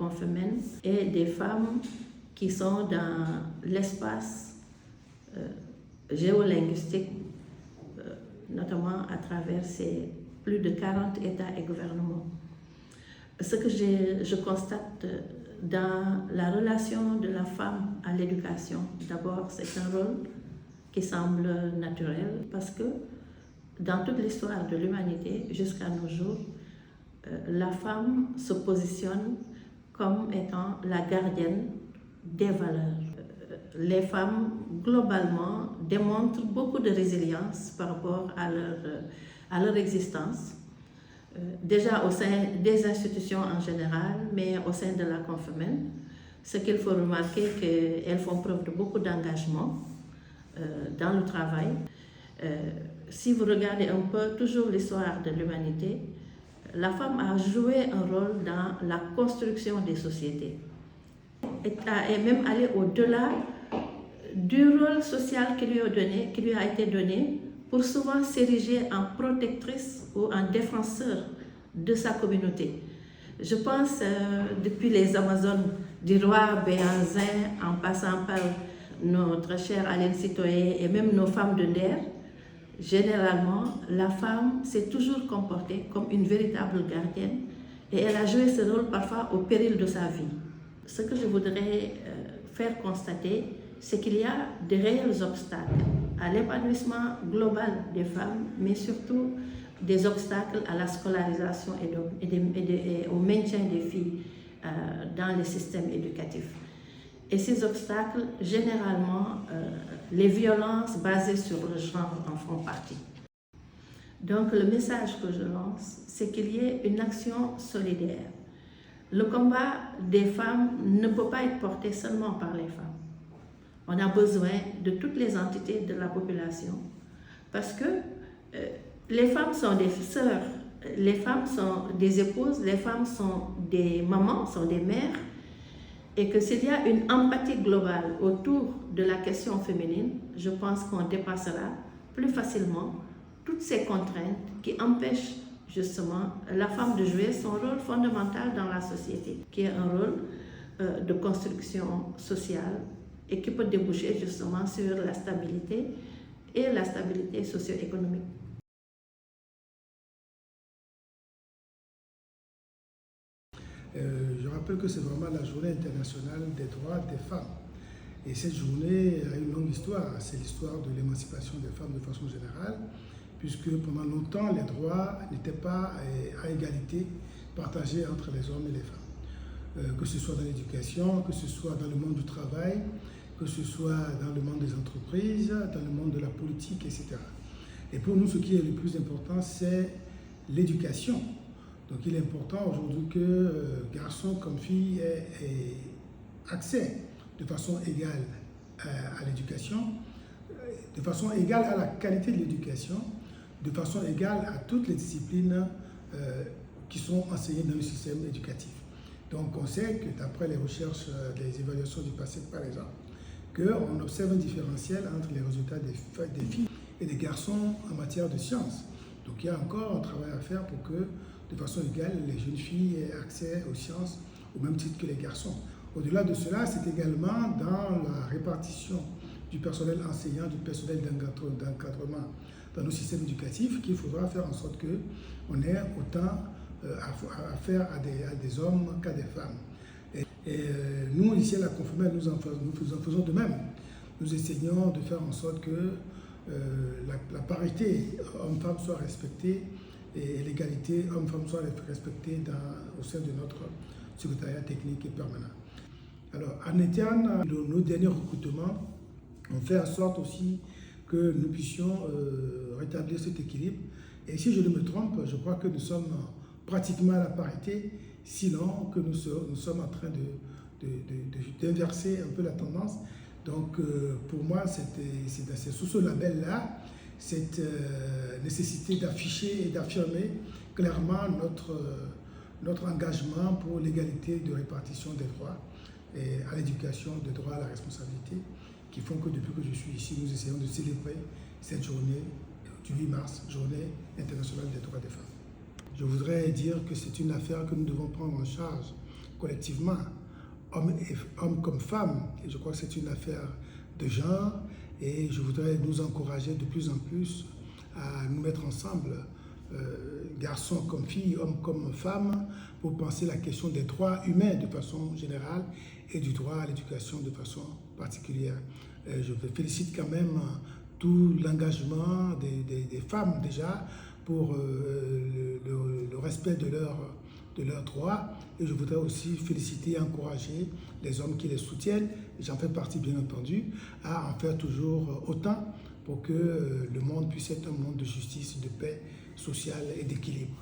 Confémène et des femmes qui sont dans l'espace géolinguistique, notamment à travers ces plus de 40 États et gouvernements. Ce que je constate dans la relation de la femme à l'éducation, d'abord c'est un rôle qui semble naturel parce que dans toute l'histoire de l'humanité jusqu'à nos jours, la femme se positionne comme étant la gardienne des valeurs. Les femmes, globalement, démontrent beaucoup de résilience par rapport à leur existence, déjà au sein des institutions en général, mais au sein de la Confémène. Ce qu'il faut remarquer, c'est qu'elles font preuve de beaucoup d'engagement dans le travail. Si vous regardez un peu toujours l'histoire de l'humanité, la femme a joué un rôle dans la construction des sociétés et même allé au-delà du rôle social qui lui a été donné pour souvent s'ériger en protectrice ou en défenseur de sa communauté. Je pense depuis les Amazones du roi Béhanzin en passant par notre chère Aline Sitoé et même nos femmes de Nder, généralement, la femme s'est toujours comportée comme une véritable gardienne et elle a joué ce rôle parfois au péril de sa vie. Ce que je voudrais faire constater, c'est qu'il y a de réels obstacles à l'épanouissement global des femmes, mais surtout des obstacles à la scolarisation et au maintien des filles dans les systèmes éducatifs. Et ces obstacles, généralement, les violences basées sur le genre en font partie. Donc le message que je lance, c'est qu'il y ait une action solidaire. Le combat des femmes ne peut pas être porté seulement par les femmes. On a besoin de toutes les entités de la population parce que les femmes sont des sœurs, les femmes sont des épouses, les femmes sont des mamans, sont des mères, et que s'il y a une empathie globale autour de la question féminine, je pense qu'on dépassera plus facilement toutes ces contraintes qui empêchent justement la femme de jouer son rôle fondamental dans la société, qui est un rôle de construction sociale et qui peut déboucher justement sur la stabilité et la stabilité socio-économique. Je rappelle que c'est vraiment la journée internationale des droits des femmes. Et cette journée a une longue histoire. C'est l'histoire de l'émancipation des femmes de façon générale, puisque pendant longtemps, les droits n'étaient pas à égalité partagés entre les hommes et les femmes. Que ce soit dans l'éducation, que ce soit dans le monde du travail, que ce soit dans le monde des entreprises, dans le monde de la politique, etc. Et pour nous, ce qui est le plus important, c'est l'éducation. Donc il est important aujourd'hui que garçons comme filles aient accès de façon égale à l'éducation, de façon égale à la qualité de l'éducation, de façon égale à toutes les disciplines qui sont enseignées dans le système éducatif. Donc on sait que d'après les recherches, les évaluations du passé par exemple, qu'on observe un différentiel entre les résultats des filles et des garçons en matière de sciences. Donc il y a encore un travail à faire pour que, de façon égale, les jeunes filles aient accès aux sciences au même titre que les garçons. Au-delà de cela, c'est également dans la répartition du personnel enseignant, du personnel d'encadrement dans nos systèmes éducatifs qu'il faudra faire en sorte qu'on ait autant à faire à des hommes qu'à des femmes. Et nous, ici à la Confémène, nous en faisons de même. Nous essayons de faire en sorte que la parité homme-femme soit respectée et l'égalité homme-femme soit respectée au sein de notre secrétariat technique et permanent. Alors, en interne, nos derniers recrutements ont fait en sorte aussi que nous puissions rétablir cet équilibre. Et si je ne me trompe, je crois que nous sommes pratiquement à la parité, sinon que nous sommes en train d'inverser un peu la tendance. Donc pour moi, c'est sous ce label-là, cette nécessité d'afficher et d'affirmer clairement notre engagement pour l'égalité de répartition des droits et à l'éducation, des droits à la responsabilité, qui font que depuis que je suis ici, nous essayons de célébrer cette journée du 8 mars, journée internationale des droits des femmes. Je voudrais dire que c'est une affaire que nous devons prendre en charge collectivement, hommes comme femmes. Et je crois que c'est une affaire de genre et je voudrais nous encourager de plus en plus à nous mettre ensemble, garçons comme filles, hommes comme femmes, pour penser la question des droits humains de façon générale et du droit à l'éducation de façon particulière. Je félicite quand même tout l'engagement des femmes déjà pour le respect de leurs droits, et je voudrais aussi féliciter et encourager les hommes qui les soutiennent, et j'en fais partie bien entendu, à en faire toujours autant pour que le monde puisse être un monde de justice, de paix sociale et d'équilibre.